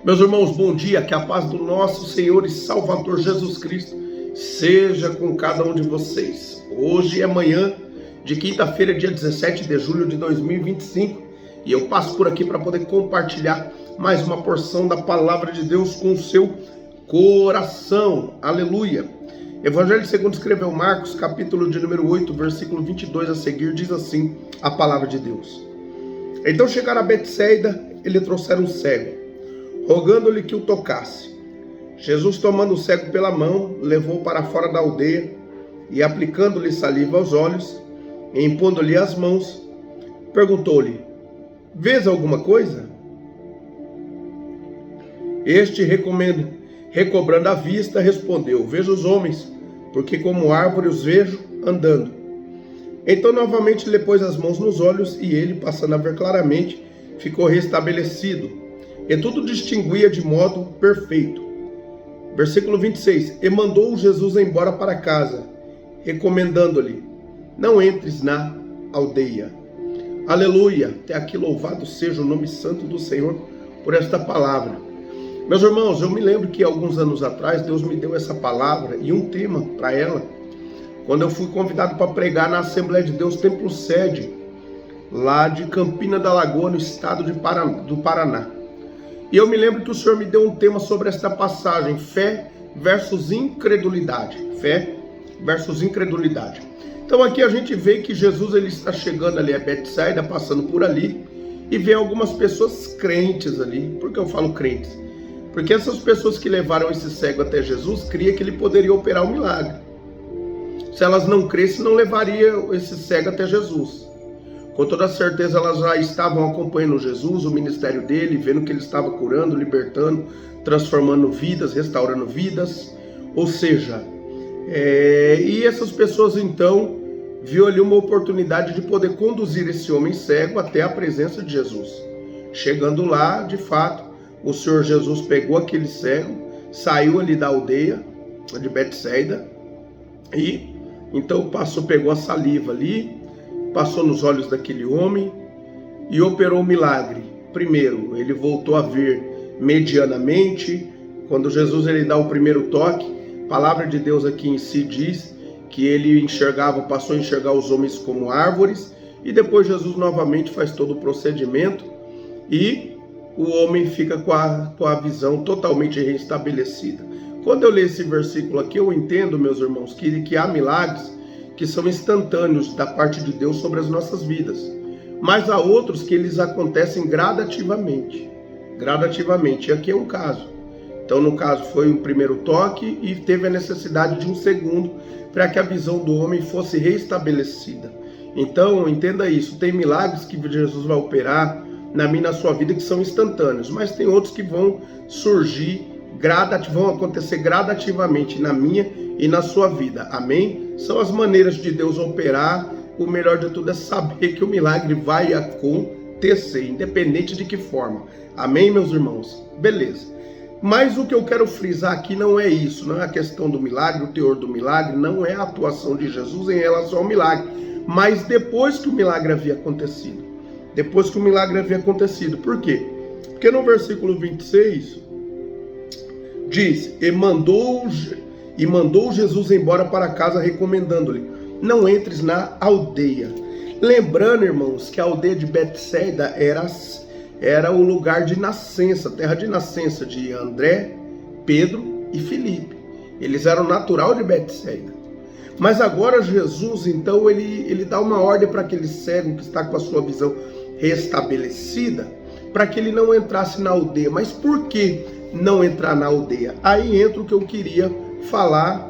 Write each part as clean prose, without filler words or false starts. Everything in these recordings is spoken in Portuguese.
Meus irmãos, bom dia, que a paz do nosso Senhor e Salvador Jesus Cristo seja com cada um de vocês. Hoje é manhã de quinta-feira, dia 17 de julho de 2025, e eu passo por aqui para poder compartilhar mais uma porção da palavra de Deus com o seu coração. Aleluia! Evangelho segundo escreveu Marcos, capítulo de número 8, versículo 22 a seguir, diz assim a palavra de Deus. Então chegaram a Betsaida, ele trouxeram um cego, rogando-lhe que o tocasse. Jesus, tomando o cego pela mão, levou para fora da aldeia e, aplicando-lhe saliva aos olhos, e impondo-lhe as mãos, perguntou-lhe: vês alguma coisa? Este, recobrando a vista, respondeu: vejo os homens, porque como árvore os vejo andando. Então novamente lhe pôs as mãos nos olhos, e ele, passando a ver claramente, ficou restabelecido, e tudo distinguia de modo perfeito. Versículo 26. E mandou Jesus embora para casa, recomendando-lhe: não entres na aldeia. Aleluia! Até aqui louvado seja o nome santo do Senhor por esta palavra. Meus irmãos, eu me lembro que alguns anos atrás Deus me deu essa palavra e um tema para ela, quando eu fui convidado para pregar na Assembleia de Deus Templo Sede, lá de Campina da Lagoa, no estado do Paraná. E eu me lembro que o Senhor me deu um tema sobre esta passagem: fé versus incredulidade. Fé versus incredulidade. Então aqui a gente vê que Jesus ele está chegando ali a Betsaida, passando por ali, e vê algumas pessoas crentes ali. Por que eu falo crentes? Porque essas pessoas que levaram esse cego até Jesus criam que ele poderia operar um milagre. Se elas não crescem, não levariam esse cego até Jesus. Com toda certeza elas já estavam acompanhando Jesus, o ministério dele, vendo que ele estava curando, libertando, transformando vidas, restaurando vidas. Ou seja, e essas pessoas então viu ali uma oportunidade de poder conduzir esse homem cego até a presença de Jesus. Chegando lá, de fato, o Senhor Jesus pegou aquele cego, saiu ali da aldeia de Betsaida e então pegou a saliva ali, passou nos olhos daquele homem e operou um milagre. Primeiro, ele voltou a ver medianamente. Quando Jesus ele dá o primeiro toque, a palavra de Deus aqui em si diz que ele passou a enxergar os homens como árvores, e depois Jesus novamente faz todo o procedimento e o homem fica com a visão totalmente restabelecida. Quando eu leio esse versículo aqui, eu entendo, meus irmãos, que há milagres que são instantâneos da parte de Deus sobre as nossas vidas, mas há outros que eles acontecem gradativamente, e aqui é um caso. Então no caso foi um primeiro toque e teve a necessidade de um segundo para que a visão do homem fosse restabelecida. Então entenda isso, tem milagres que Jesus vai operar na minha e na sua vida que são instantâneos, mas tem outros que vão surgir, vão acontecer gradativamente na minha e na sua vida, amém? São as maneiras de Deus operar. O melhor de tudo é saber que o milagre vai acontecer, independente de que forma, amém, meus irmãos? Beleza, mas o que eu quero frisar aqui não é isso, não é a questão do milagre, o teor do milagre, não é a atuação de Jesus em relação ao milagre, mas depois que o milagre havia acontecido. Por quê? Porque no versículo 26 diz: e mandou Jesus embora para casa, recomendando-lhe: não entres na aldeia. Lembrando, irmãos, que a aldeia de Betsaida era o lugar de nascença, terra de nascença de André, Pedro e Filipe. Eles eram natural de Betsaida. Mas agora Jesus, então, ele dá uma ordem para aquele cego que está com a sua visão restabelecida, para que ele não entrasse na aldeia. Mas por que não entrar na aldeia? Aí entra o que eu queria falar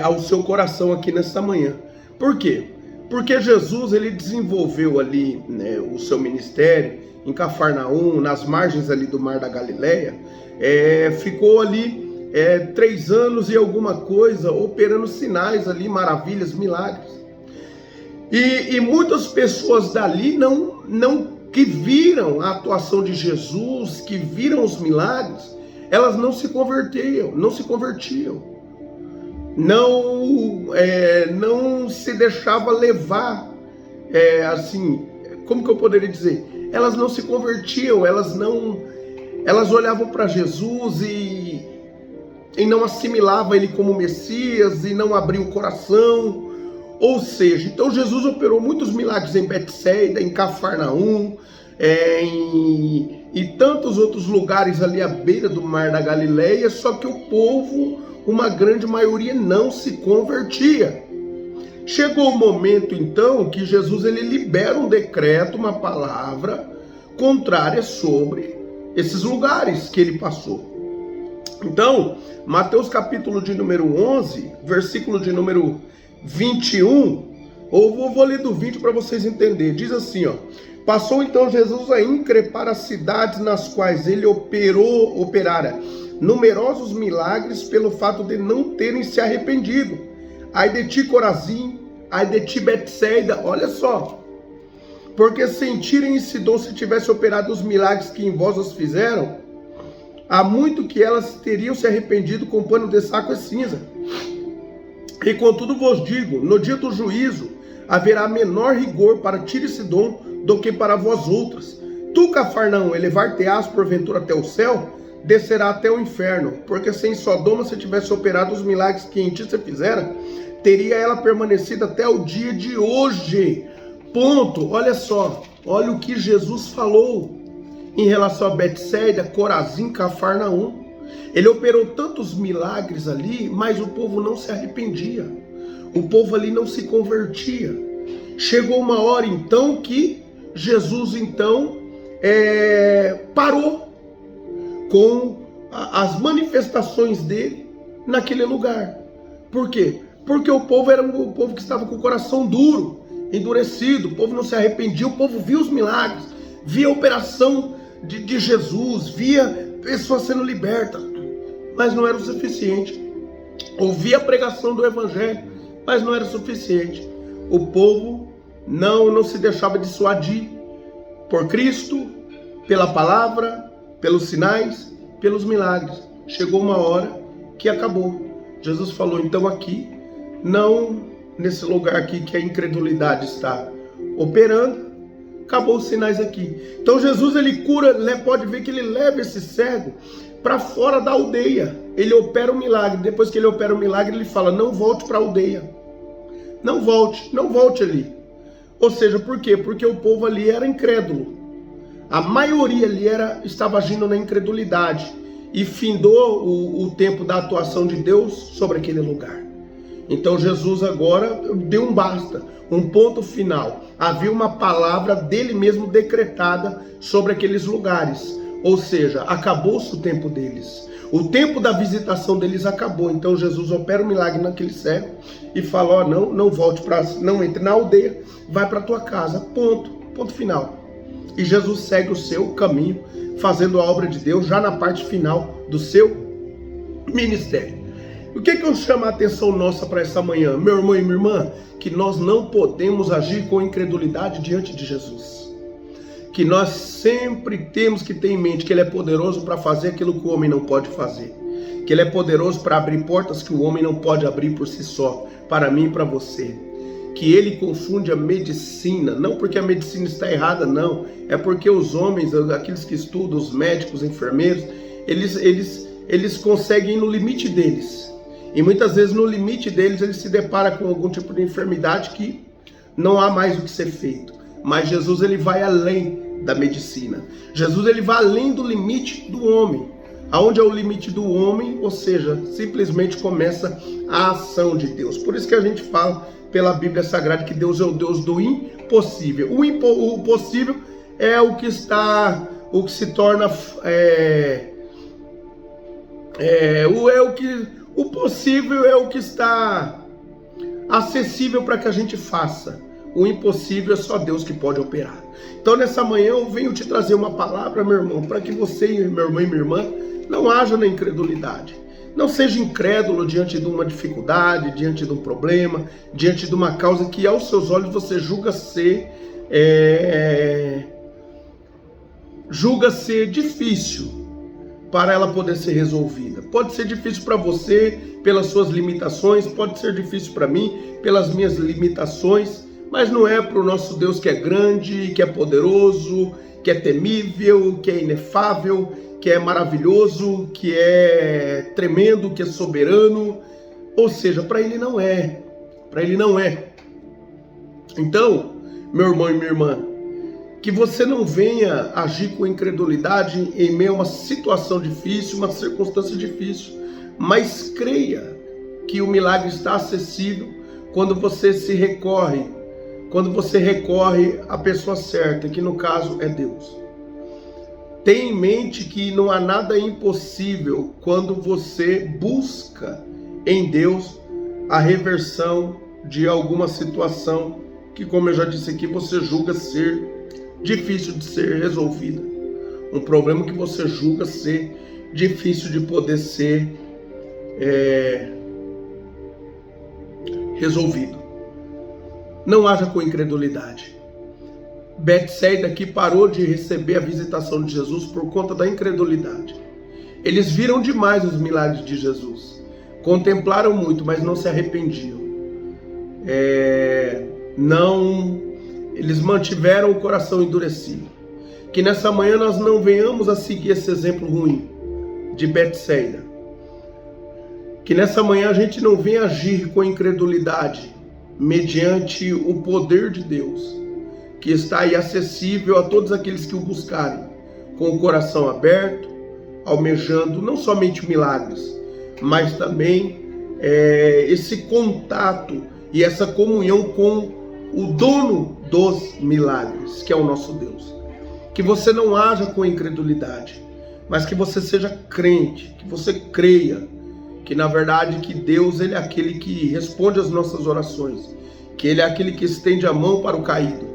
ao seu coração aqui nessa manhã. Por quê? Porque Jesus ele desenvolveu ali, né, o seu ministério em Cafarnaum, nas margens ali do Mar da Galileia, ficou ali 3 anos e alguma coisa, operando sinais ali, maravilhas, milagres. E muitas pessoas dali que viram a atuação de Jesus, que viram os milagres, elas não se convertiam, não se deixava levar, assim, como que eu poderia dizer? Elas não se convertiam, elas não elas olhavam para Jesus e não assimilavam ele como Messias e não abriam o coração. Ou seja, então Jesus operou muitos milagres em Betsaida, em Cafarnaum, e tantos outros lugares ali à beira do mar da Galileia, só que o povo, uma grande maioria, não se convertia. Chegou o momento então que Jesus ele libera um decreto, uma palavra contrária sobre esses lugares que ele passou. Então, Mateus capítulo de número 11, versículo de número 21, ou vou ler do 20 para vocês entenderem. Diz assim, ó: passou então Jesus a increpar as cidades nas quais ele operara numerosos milagres pelo fato de não terem se arrependido. Ai de ti, Corazim, ai de ti, Betsaida, olha só. Porque se em Tiro e em Sidom se tivesse operado os milagres que em vós os fizeram, há muito que elas teriam se arrependido com pano de saco e cinza. E contudo vos digo, no dia do juízo haverá menor rigor para Tiro e Sidom do que para vós outras. Tu, Cafarnaum, elevar-te-ás porventura até o céu, descerá até o inferno. Porque se em Sodoma se tivesse operado os milagres que em ti se fizera, teria ela permanecido até o dia de hoje. Ponto. Olha só, olha o que Jesus falou em relação a Betsaida, Corazim, Cafarnaum. Ele operou tantos milagres ali, mas o povo não se arrependia. O povo ali não se convertia. Chegou uma hora então que Jesus então parou com as manifestações dele naquele lugar. Por quê? Porque o povo era um povo que estava com o coração duro, endurecido. O povo não se arrependia, o povo via os milagres, via a operação de Jesus, via pessoas sendo libertas, mas não era o suficiente. Ouvia a pregação do evangelho, mas não era o suficiente. O povo não se deixava dissuadir por Cristo, pela palavra, pelos sinais, pelos milagres. Chegou uma hora que acabou. Jesus falou, então aqui, não nesse lugar aqui que a incredulidade está operando, acabou os sinais aqui. Então Jesus ele cura, pode ver que ele leva esse cego para fora da aldeia. Ele opera um milagre. Depois que ele opera o milagre, ele fala, não volte para a aldeia. Não volte ali. Ou seja, por quê? Porque o povo ali era incrédulo. A maioria ali estava agindo na incredulidade. E findou o tempo da atuação de Deus sobre aquele lugar. Então Jesus agora deu um basta, um ponto final. Havia uma palavra dele mesmo decretada sobre aqueles lugares. Ou seja, acabou-se o tempo deles. O tempo da visitação deles acabou. Então Jesus opera um milagre naquele cego e fala, ó, não volte não entre na aldeia, vai para tua casa. Ponto final. E Jesus segue o seu caminho, fazendo a obra de Deus já na parte final do seu ministério. O que eu chamo a atenção nossa para essa manhã, meu irmão e minha irmã? Que nós não podemos agir com incredulidade diante de Jesus. Que nós sempre temos que ter em mente que Ele é poderoso para fazer aquilo que o homem não pode fazer. Que Ele é poderoso para abrir portas que o homem não pode abrir por si só, para mim e para você. Que Ele confunde a medicina, não porque a medicina está errada, não. É porque os homens, aqueles que estudam, os médicos, os enfermeiros, eles conseguem ir no limite deles. E muitas vezes no limite deles ele se depara com algum tipo de enfermidade que não há mais o que ser feito. Mas Jesus ele vai além da medicina. Jesus ele vai além do limite do homem. Aonde é o limite do homem? Ou seja, simplesmente começa a ação de Deus. Por isso que a gente fala pela Bíblia Sagrada que Deus é o Deus do impossível. O possível é o que se torna o possível é o que está acessível para que a gente faça. O impossível é só Deus que pode operar. Então nessa manhã eu venho te trazer uma palavra, meu irmão, para que você, meu irmão e minha irmã, não haja na incredulidade. Não seja incrédulo diante de uma dificuldade, diante de um problema, diante de uma causa que aos seus olhos você julga ser difícil para ela poder ser resolvida. Pode ser difícil para você pelas suas limitações, pode ser difícil para mim pelas minhas limitações, mas não é para o nosso Deus que é grande, que é poderoso, que é temível, que é inefável, que é maravilhoso, que é tremendo, que é soberano. Ou seja, para ele não é. Para ele não é. Então, meu irmão e minha irmã, que você não venha agir com incredulidade em meio a uma situação difícil, uma circunstância difícil, mas creia que o milagre está acessível quando você recorre à pessoa certa, que no caso é Deus. Tenha em mente que não há nada impossível quando você busca em Deus a reversão de alguma situação que, como eu já disse aqui, você julga ser difícil de ser resolvida. Um problema que você julga ser difícil de poder ser resolvido. Não haja com incredulidade. Betsaida aqui parou de receber a visitação de Jesus por conta da incredulidade. Eles viram demais os milagres de Jesus. Contemplaram muito, mas não se arrependiam. Eles mantiveram o coração endurecido. Que nessa manhã nós não venhamos a seguir esse exemplo ruim de Betsaida. Que nessa manhã a gente não venha agir com incredulidade mediante o poder de Deus, que está aí acessível a todos aqueles que o buscarem, com o coração aberto, almejando não somente milagres, mas também esse contato e essa comunhão com o dono dos milagres, que é o nosso Deus. Que você não haja com incredulidade, mas que você seja crente, que você creia que na verdade que Deus, ele é aquele que responde às nossas orações, que ele é aquele que estende a mão para o caído,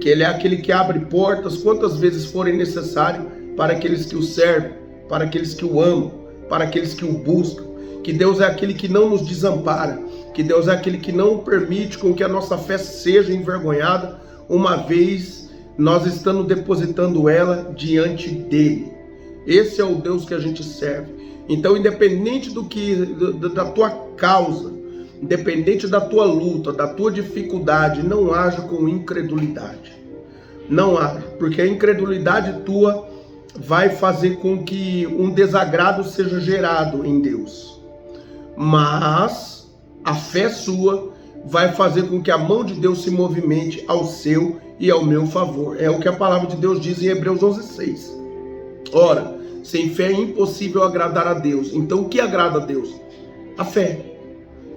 que ele é aquele que abre portas quantas vezes forem necessário para aqueles que o servem, para aqueles que o amam, para aqueles que o buscam, que Deus é aquele que não nos desampara, que Deus é aquele que não permite com que a nossa fé seja envergonhada, uma vez nós estando depositando ela diante dele. Esse é o Deus que a gente serve. Então, independente da tua causa, independente da tua luta, da tua dificuldade, não haja com incredulidade. Não haja, porque a incredulidade tua vai fazer com que um desagrado seja gerado em Deus. Mas a fé sua vai fazer com que a mão de Deus se movimente ao seu e ao meu favor. É o que a palavra de Deus diz em Hebreus 11:6. Ora, sem fé é impossível agradar a Deus. Então o que agrada a Deus? A fé.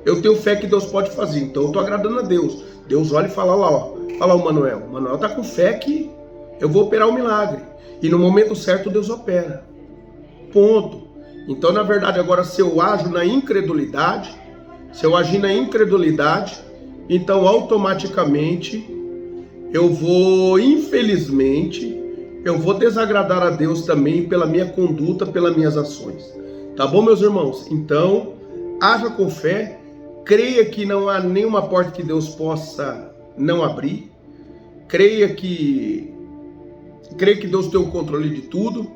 Eu tenho fé que Deus pode fazer, então eu estou agradando a Deus. Deus olha e fala lá, ó. Olha lá o Manuel. O Manuel está com fé que eu vou operar o milagre. E no momento certo Deus opera. Ponto. Então, na verdade, agora se eu agir na incredulidade, então automaticamente eu vou, infelizmente, eu vou desagradar a Deus também pela minha conduta, pelas minhas ações. Tá bom, meus irmãos? Então, haja com fé, creia que não há nenhuma porta que Deus possa não abrir, creia que Deus tem o controle de tudo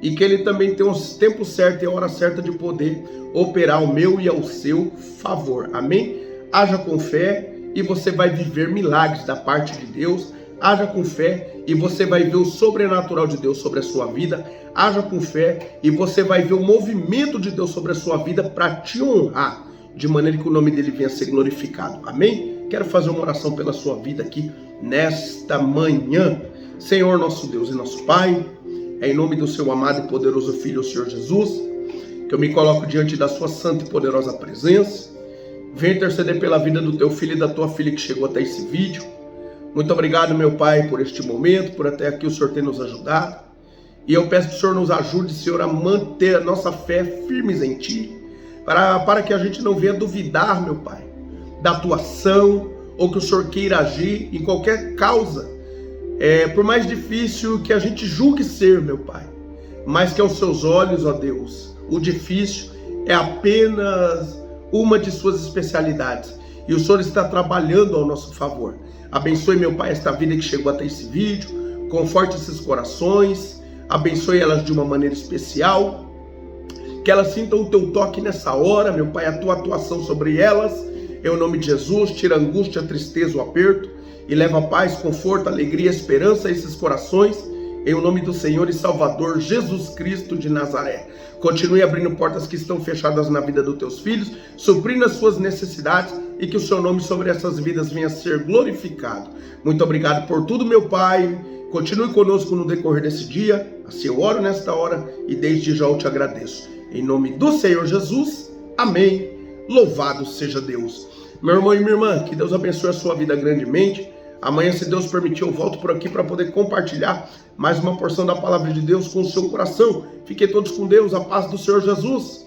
e que Ele também tem o tempo certo e a hora certa de poder operar ao meu e ao seu favor. Amém? Haja com fé e você vai viver milagres da parte de Deus. Haja com fé e você vai ver o sobrenatural de Deus sobre a sua vida. Haja com fé e você vai ver o movimento de Deus sobre a sua vida para te honrar, de maneira que o nome dele venha a ser glorificado. Amém? Quero fazer uma oração pela sua vida aqui nesta manhã. Senhor nosso Deus e nosso Pai, é em nome do seu amado e poderoso Filho, o Senhor Jesus, que eu me coloco diante da sua santa e poderosa presença. Venha interceder pela vida do teu filho e da tua filha que chegou até esse vídeo. Muito obrigado, meu Pai, por este momento, por até aqui o Senhor ter nos ajudado. E eu peço que o Senhor nos ajude, Senhor, a manter a nossa fé firmes em Ti, para que a gente não venha duvidar, meu Pai, da tua ação, ou que o Senhor queira agir em qualquer causa, por mais difícil que a gente julgue ser, meu Pai, mas que aos seus olhos, ó Deus, o difícil é apenas uma de suas especialidades, e o Senhor está trabalhando ao nosso favor. Abençoe, meu Pai, esta vida que chegou até esse vídeo, conforte esses corações, abençoe elas de uma maneira especial, que elas sintam o teu toque nessa hora, meu Pai, a tua atuação sobre elas, em nome de Jesus. Tira a angústia, a tristeza, o aperto, e leva paz, conforto, alegria, esperança a esses corações, em o nome do Senhor e Salvador Jesus Cristo de Nazaré. Continue abrindo portas que estão fechadas na vida dos teus filhos, suprindo as suas necessidades e que o seu nome sobre essas vidas venha a ser glorificado. Muito obrigado por tudo, meu Pai. Continue conosco no decorrer desse dia. Assim eu oro nesta hora e desde já eu te agradeço. Em nome do Senhor Jesus, amém. Louvado seja Deus. Meu irmão e minha irmã, que Deus abençoe a sua vida grandemente. Amanhã, se Deus permitir, eu volto por aqui para poder compartilhar mais uma porção da palavra de Deus com o seu coração. Fiquem todos com Deus, a paz do Senhor Jesus.